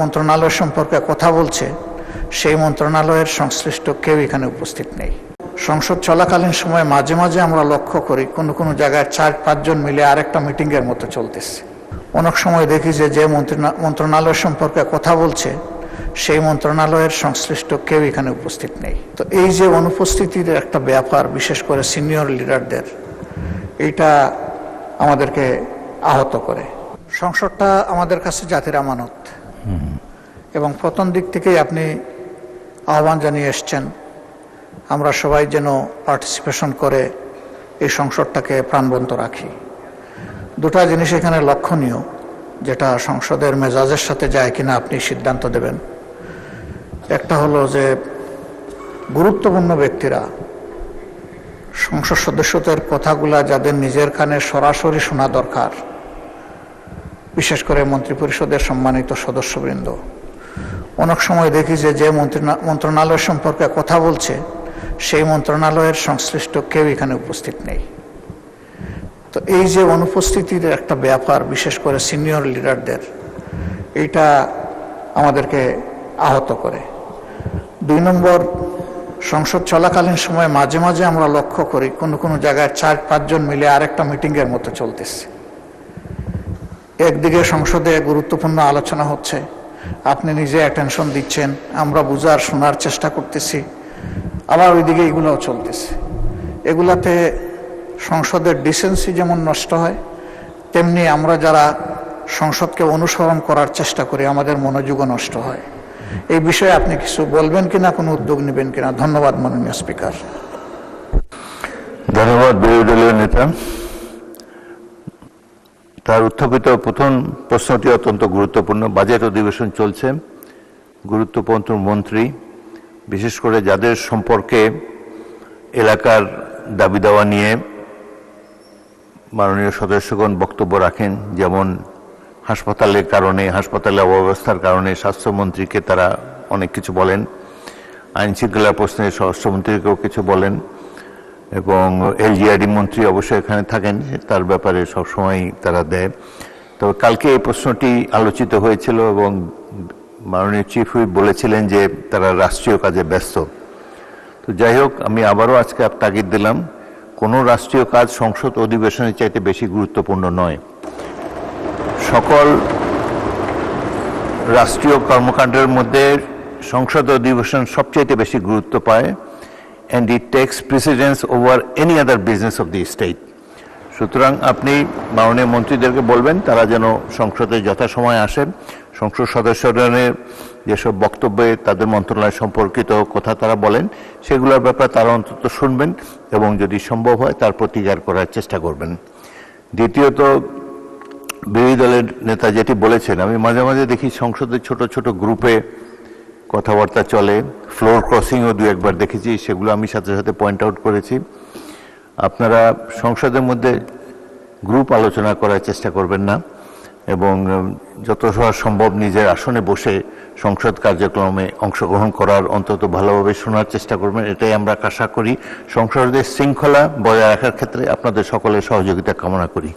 মন্ত্রণালয় সম্পর্কে কথা বলছে সেই মন্ত্রণালয়ের সংশ্লিষ্ট কেউ এখানে উপস্থিত নেই। সংসদ চলাকালীন সময়ে মাঝে মাঝে আমরা লক্ষ্য করি কোনো জায়গায় 4-5 জন মিলে আরেকটা মিটিংয়ের মতো চলতেছে। অনেক সময় দেখি যে মন্ত্রণালয় সম্পর্কে কথা বলছে সেই মন্ত্রণালয়ের সংশ্লিষ্ট কেউ এখানে উপস্থিত নেই। তো এই যে অনুপস্থিতির একটা ব্যাপার, বিশেষ করে সিনিয়র লিডারদের, এইটা আমাদেরকে আহত করে। সংসদটা আমাদের কাছে জাতির আমানত এবং প্রথম দিক থেকেই আপনি আহ্বান জানিয়ে এসছেন আমরা সবাই যেন পার্টিসিপেশন করে এই সংসদটাকে প্রাণবন্ত রাখি। দুটা জিনিস এখানে লক্ষণীয়, যেটা সংসদের মেজাজের সাথে যায় কিনা আপনি সিদ্ধান্ত দেবেন। একটা হলো যে গুরুত্বপূর্ণ ব্যক্তিরা, সংসদ সদস্যদের কথাগুলা যাদের নিজের কানে সরাসরি শোনা দরকার, বিশেষ করে মন্ত্রিপরিষদের সম্মানিত সদস্যবৃন্দ, অনেক সময় দেখি যে মন্ত্রণালয় সম্পর্কে কথা বলছে সেই মন্ত্রণালয়ের সংশ্লিষ্ট কেউ এখানে উপস্থিত নেই। তো এই যে অনুপস্থিতির একটা ব্যাপার, বিশেষ করে সিনিয়র লিডারদের, এইটা আমাদেরকে আহত করে। 2 নম্বর, সংসদ চলাকালীন সময়ে মাঝে মাঝে আমরা লক্ষ্য করি কোনো জায়গায় 4-5 জন মিলে আরেকটা মিটিংয়ের মতো চলতেছে। একদিকে সংসদে গুরুত্বপূর্ণ আলোচনা হচ্ছে, আপনি নিজে অ্যাটেনশন দিচ্ছেন, আমরা বুঝার শোনার চেষ্টা করতেছি, আবার ওইদিকে এগুলোও চলতেছে। এগুলাতে সংসদের ডিসেন্সি যেমন নষ্ট হয়, তেমনি আমরা যারা সংসদকে অনুসরণ করার চেষ্টা করি আমাদের মনোযোগও নষ্ট হয়। এই বিষয়ে আপনি কিছু বলবেন কিনা, কোনো উদ্যোগ নেবেন কিনা? ধন্যবাদ মাননীয় স্পিকার। ধন্যবাদ বিরোধী দলীয় নেতা। তার উত্থাপিত প্রথম প্রশ্নটি অত্যন্ত গুরুত্বপূর্ণ। বাজেট অধিবেশন চলছে, গুরুত্বপূর্ণ মন্ত্রী, বিশেষ করে যাদের সম্পর্কে এলাকার দাবি দাওয়া নিয়ে মাননীয় সদস্যগণ বক্তব্য রাখেন, যেমন হাসপাতালের কারণে, হাসপাতালের অব্যবস্থার কারণে স্বাস্থ্যমন্ত্রীকে তারা অনেক কিছু বলেন, আইন শৃঙ্খলা প্রশ্নে স্বরাষ্ট্রমন্ত্রীকেও কিছু বলেন, এবং এলজিআরডি মন্ত্রী অবশ্যই এখানে থাকেন, তার ব্যাপারে সবসময় তারা দেয়। তবে কালকে এই প্রশ্নটি আলোচিত হয়েছিল এবং মাননীয় চিফ হুইপ বলেছিলেন যে তারা রাষ্ট্রীয় কাজে ব্যস্ত। তো যাই হোক, আমি আবারও আজকে তাগিদ দিলাম, কোনো রাষ্ট্রীয় কাজ সংসদ অধিবেশনের চাইতে বেশি গুরুত্বপূর্ণ নয়। সকল রাষ্ট্রীয় কর্মকাণ্ডের মধ্যে সংসদ অধিবেশন সবচাইতে বেশি গুরুত্ব পায়, and it takes precedence over any other business of the state. সুতরাং আপনি মাননীয় মন্ত্রীদেরকে বলবেন তারা যেন সংসদে যথাসময়ে আসেন, সংসদ সদস্যদের যেসব বক্তব্যে তাদের মন্ত্রণালয় সম্পর্কিত কথা তারা বলেন সেগুলোর ব্যাপারে তারা অন্তত শুনবেন এবং যদি সম্ভব হয় তার প্রতিকার করার চেষ্টা করবেন। দ্বিতীয়ত, বিরোধী দলের নেতা যেটি বলেছেন, আমি মাঝে মাঝে দেখি সংসদের ছোট ছোট গ্রুপে কথাবার্তা চলে, ফ্লোর ক্রসিংও 2-1বার দেখেছি, সেগুলো আমি সাথে সাথে পয়েন্ট আউট করেছি। আপনারা সংসদের মধ্যে গ্রুপ আলোচনা করার চেষ্টা করবেন না এবং যত সম্ভব নিজের আসনে বসে সংসদ কার্যক্রমে অংশগ্রহণ করার, অন্তত ভালোভাবে শোনার চেষ্টা করবেন। এটাই আমরা আশা করি। সংসদের শৃঙ্খলা বজায় রাখার ক্ষেত্রে আপনাদের সকলের সহযোগিতা কামনা করি।